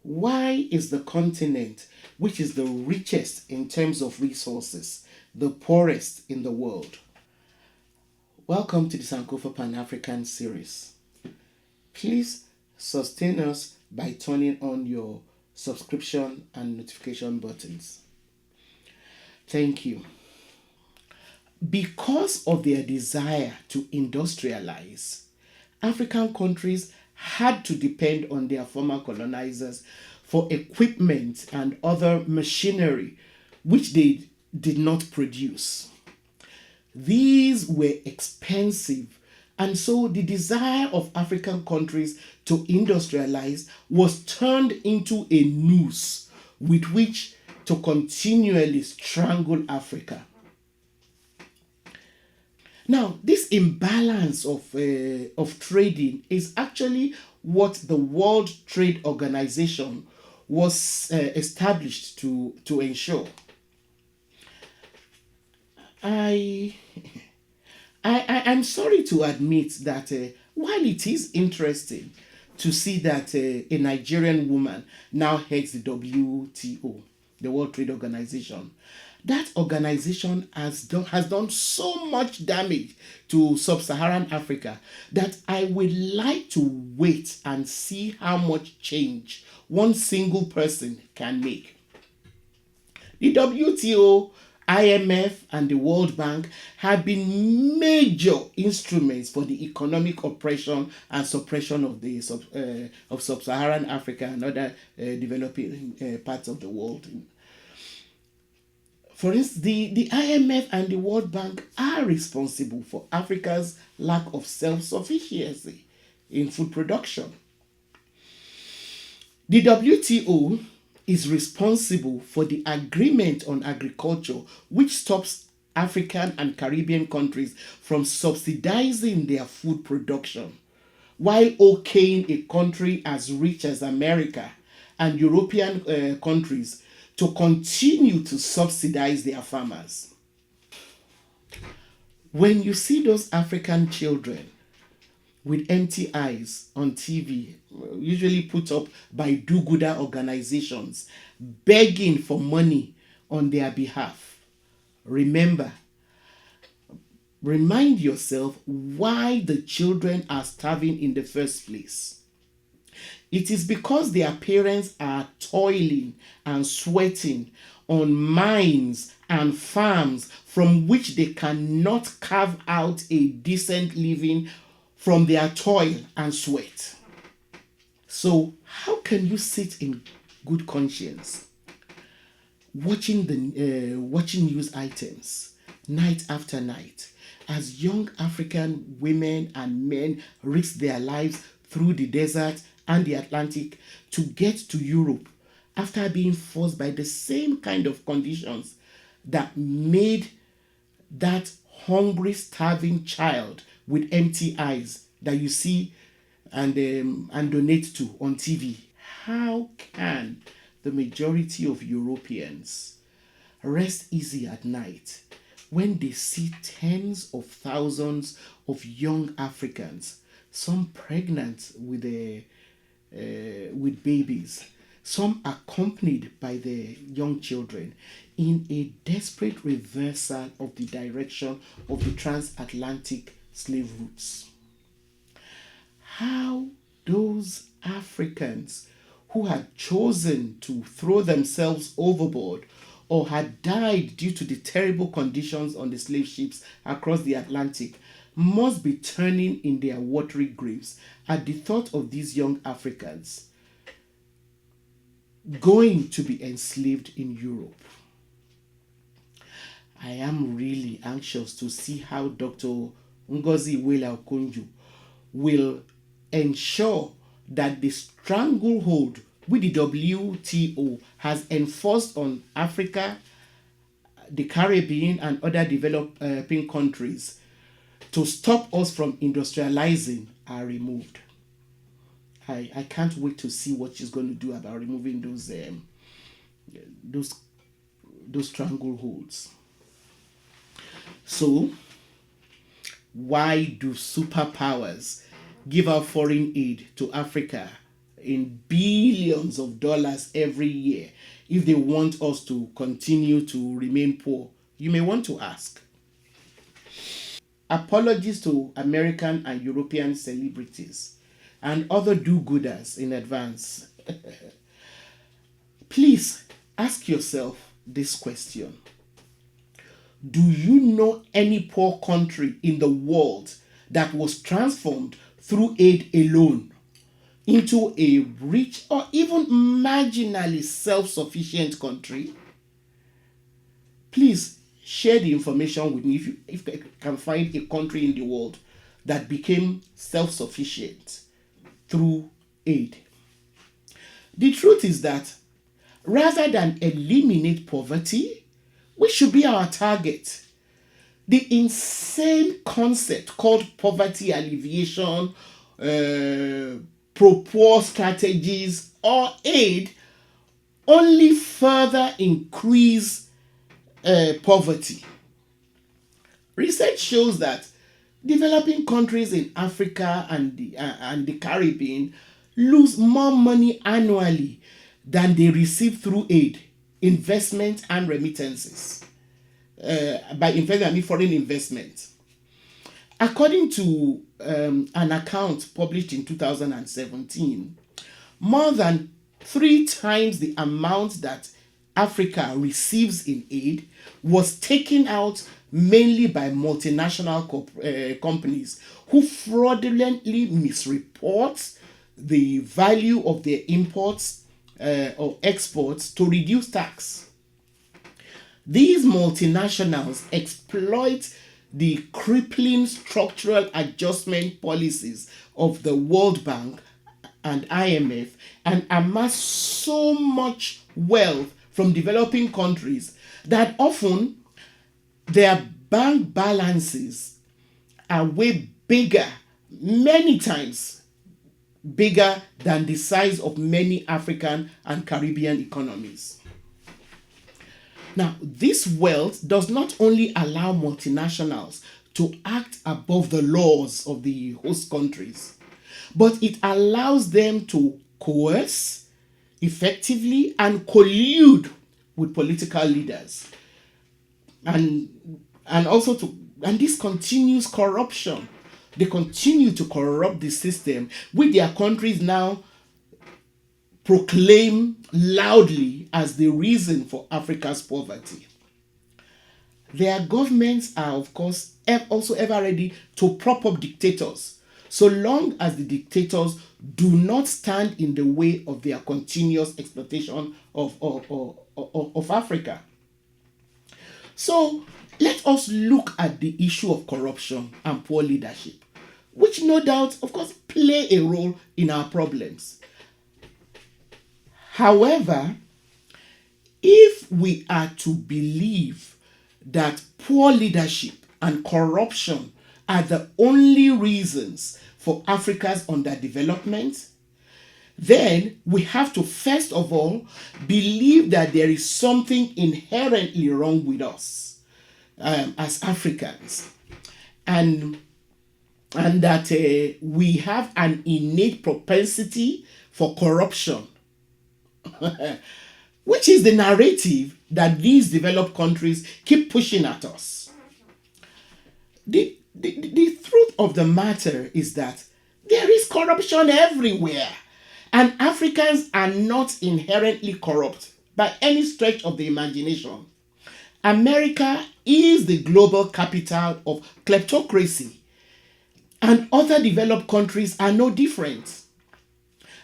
Why is the continent, which is the richest in terms of resources, the poorest in the world? Welcome to the Sankofa Pan-African series. Please sustain us by turning on your subscription and notification buttons. Thank you. Because of their desire to industrialize, African countries had to depend on their former colonizers for equipment and other machinery which they did not produce. These were expensive, and so the desire of African countries to industrialize was turned into a noose with which to continually strangle Africa. Now, this imbalance of trading is actually what the World Trade Organization was established to ensure. I, I'm sorry to admit that while it is interesting to see that a Nigerian woman now heads the WTO, the World Trade Organization, that organization has done so much damage to sub-Saharan Africa that I would like to wait and see how much change one single person can make. The WTO, IMF, and the World Bank have been major instruments for the economic oppression and suppression of of sub-Saharan Africa and other developing parts of the world. For instance, the IMF and the World Bank are responsible for Africa's lack of self-sufficiency in food production. The WTO is responsible for the agreement on agriculture, which stops African and Caribbean countries from subsidizing their food production, while okaying a country as rich as America and European countries to continue to subsidize their farmers. When you see those African children with empty eyes on TV, usually put up by do-gooder organizations, begging for money on their behalf, remind yourself why the children are starving in the first place. It is because their parents are toiling and sweating on mines and farms from which they cannot carve out a decent living from their toil and sweat. So, how can you sit in good conscience watching news items night after night as young African women and men risk their lives through the desert and the Atlantic to get to Europe after being forced by the same kind of conditions that made that hungry, starving child with empty eyes that you see and donate to on TV? How can the majority of Europeans rest easy at night when they see tens of thousands of young Africans, some pregnant with babies, some accompanied by their young children, in a desperate reversal of the direction of the transatlantic slave routes? How those Africans who had chosen to throw themselves overboard or had died due to the terrible conditions on the slave ships across the Atlantic must be turning in their watery graves at the thought of these young Africans going to be enslaved in Europe. I am really anxious to see how Dr. Ngozi Iweala-Okonjo will ensure that the stranglehold which the WTO has enforced on Africa, the Caribbean, and other developing countries to stop us from industrializing are removed. I can't wait to see what she's going to do about removing those strangleholds. So, why do superpowers give out foreign aid to Africa in billions of dollars every year if they want us to continue to remain poor? You may want to ask. Apologies to American and European celebrities and other do gooders in advance. Please ask yourself this question: do you know any poor country in the world that was transformed through aid alone into a rich or even marginally self sufficient country? Please share the information with me if you can find a country in the world that became self sufficient through aid. The truth is that rather than eliminate poverty, which should be our target, the insane concept called poverty alleviation, pro-poor strategies, or aid only further increase poverty. Research shows that developing countries in Africa and the Caribbean lose more money annually than they receive through aid, investment, and remittances. By investment, I mean foreign investment. According to an account published in 2017, more than three times the amount that Africa receives in aid was taken out mainly by multinational companies who fraudulently misreport the value of their imports or exports to reduce tax. These multinationals exploit the crippling structural adjustment policies of the World Bank and IMF and amass so much wealth from developing countries that often their bank balances are way bigger, many times bigger than the size of many African and Caribbean economies. Now, this wealth does not only allow multinationals to act above the laws of the host countries, but it allows them to coerce effectively and collude with political leaders. And also to and this continues corruption. They continue to corrupt the system, with their countries now proclaim loudly as the reason for Africa's poverty. Their governments are, of course, also ever ready to prop up dictators, so long as the dictators do not stand in the way of their continuous exploitation of Africa. So let us look at the issue of corruption and poor leadership, which no doubt, of course, play a role in our problems. However, if we are to believe that poor leadership and corruption are the only reasons for Africa's underdevelopment, then we have to first of all believe that there is something inherently wrong with us as Africans, and that we have an innate propensity for corruption, which is the narrative that these developed countries keep pushing at us. The truth of the matter is that there is corruption everywhere, and Africans are not inherently corrupt by any stretch of the imagination. America is the global capital of kleptocracy, and other developed countries are no different.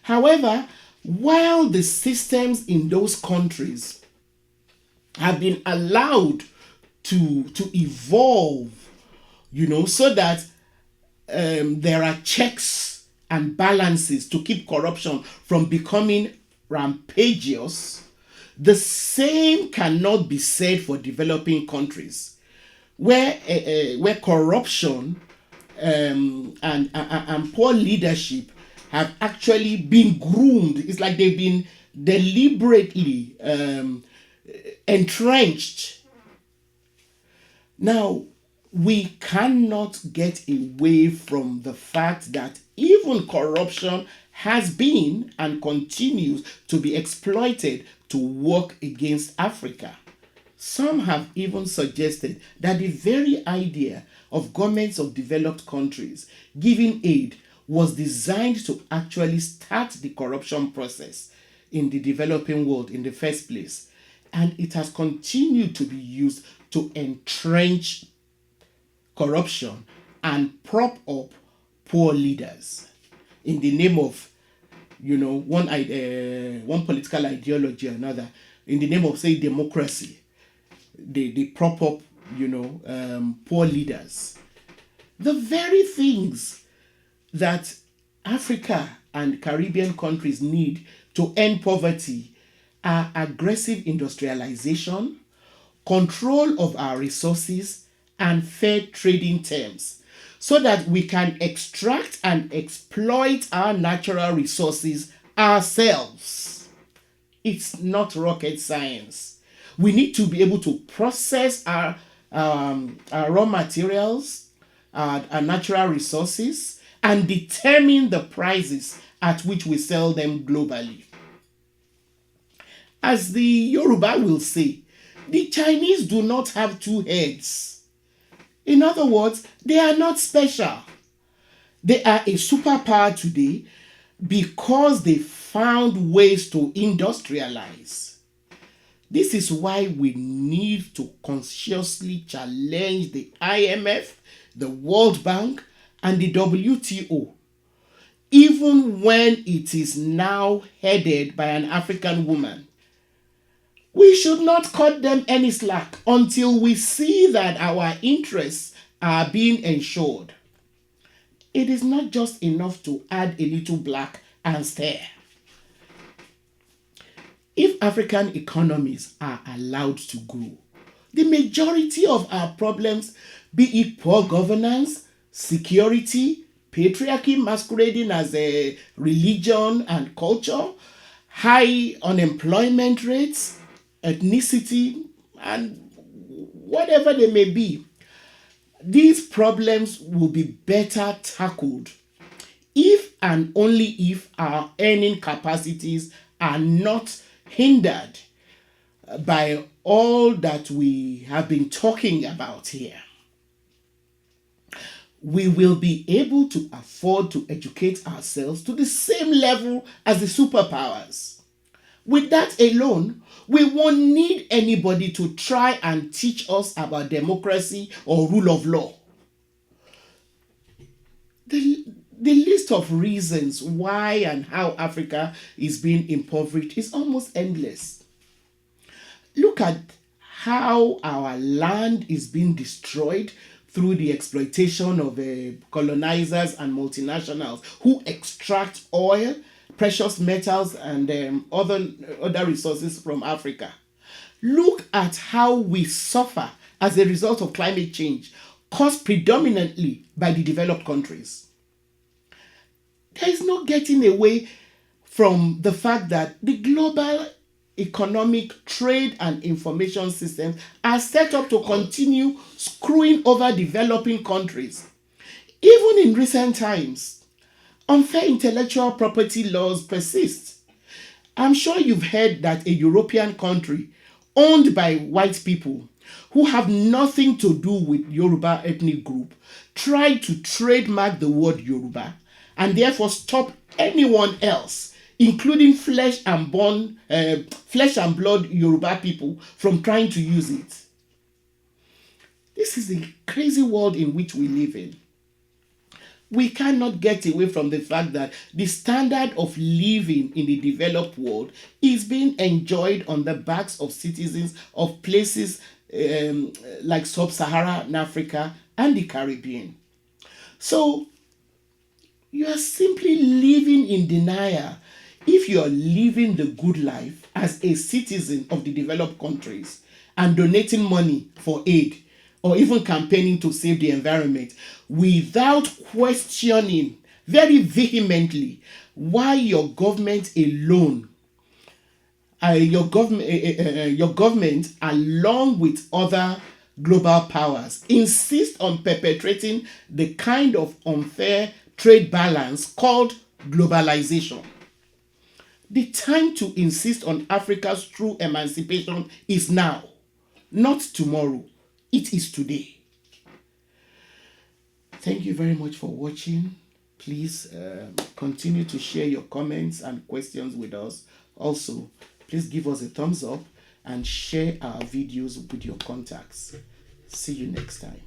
However, while the systems in those countries have been allowed to evolve, so that there are checks and balances to keep corruption from becoming rampageous, the same cannot be said for developing countries, where corruption and poor leadership have actually been groomed. It's like they've been deliberately entrenched. Now, we cannot get away from the fact that even corruption has been and continues to be exploited to work against Africa. Some have even suggested that the very idea of governments of developed countries giving aid was designed to actually start the corruption process in the developing world in the first place. And it has continued to be used to entrench corruption and prop up poor leaders in the name of, one political ideology or another, in the name of, say, democracy. They prop up, poor leaders. The very things that Africa and Caribbean countries need to end poverty are aggressive industrialization, control of our resources, and fair trading terms so that we can extract and exploit our natural resources ourselves. It's not rocket science. We need to be able to process our raw materials, our natural resources, and determine the prices at which we sell them globally. As the Yoruba will say, the Chinese do not have two heads. In other words, they are not special. They are a superpower today because they found ways to industrialize. This is why we need to consciously challenge the IMF, the World Bank, and the WTO, even when it is now headed by an African woman. We should not cut them any slack until we see that our interests are being ensured. It is not just enough to add a little black and stare. If African economies are allowed to grow, the majority of our problems, be it poor governance, security, patriarchy masquerading as a religion and culture, high unemployment rates, ethnicity, and whatever they may be, these problems will be better tackled if and only if our earning capacities are not hindered by all that we have been talking about here. We will be able to afford to educate ourselves to the same level as the superpowers. With that alone, we won't need anybody to try and teach us about democracy or rule of law. The list of reasons why and how Africa is being impoverished is almost endless. Look at how our land is being destroyed through the exploitation of colonizers and multinationals who extract oil, precious metals, and other resources from Africa. Look at how we suffer as a result of climate change, caused predominantly by the developed countries. There is no getting away from the fact that the global economic, trade, and information systems are set up to continue screwing over developing countries. Even in recent times, unfair intellectual property laws persist. I'm sure you've heard that a European country owned by white people who have nothing to do with Yoruba ethnic group tried to trademark the word Yoruba and therefore stop anyone else, including flesh and blood Yoruba people, from trying to use it. This is the crazy world in which we live in. We cannot get away from the fact that the standard of living in the developed world is being enjoyed on the backs of citizens of places like Sub-Saharan Africa and the Caribbean. So you are simply living in denial if you are living the good life as a citizen of the developed countries and donating money for aid or even campaigning to save the environment without questioning very vehemently why your government alone, your government along with other global powers insist on perpetrating the kind of unfair trade balance called globalization. The time to insist on Africa's true emancipation is now, not tomorrow. It is today. Thank you very much for watching. Please continue to share your comments and questions with us. Also, please give us a thumbs up and share our videos with your contacts. See you next time.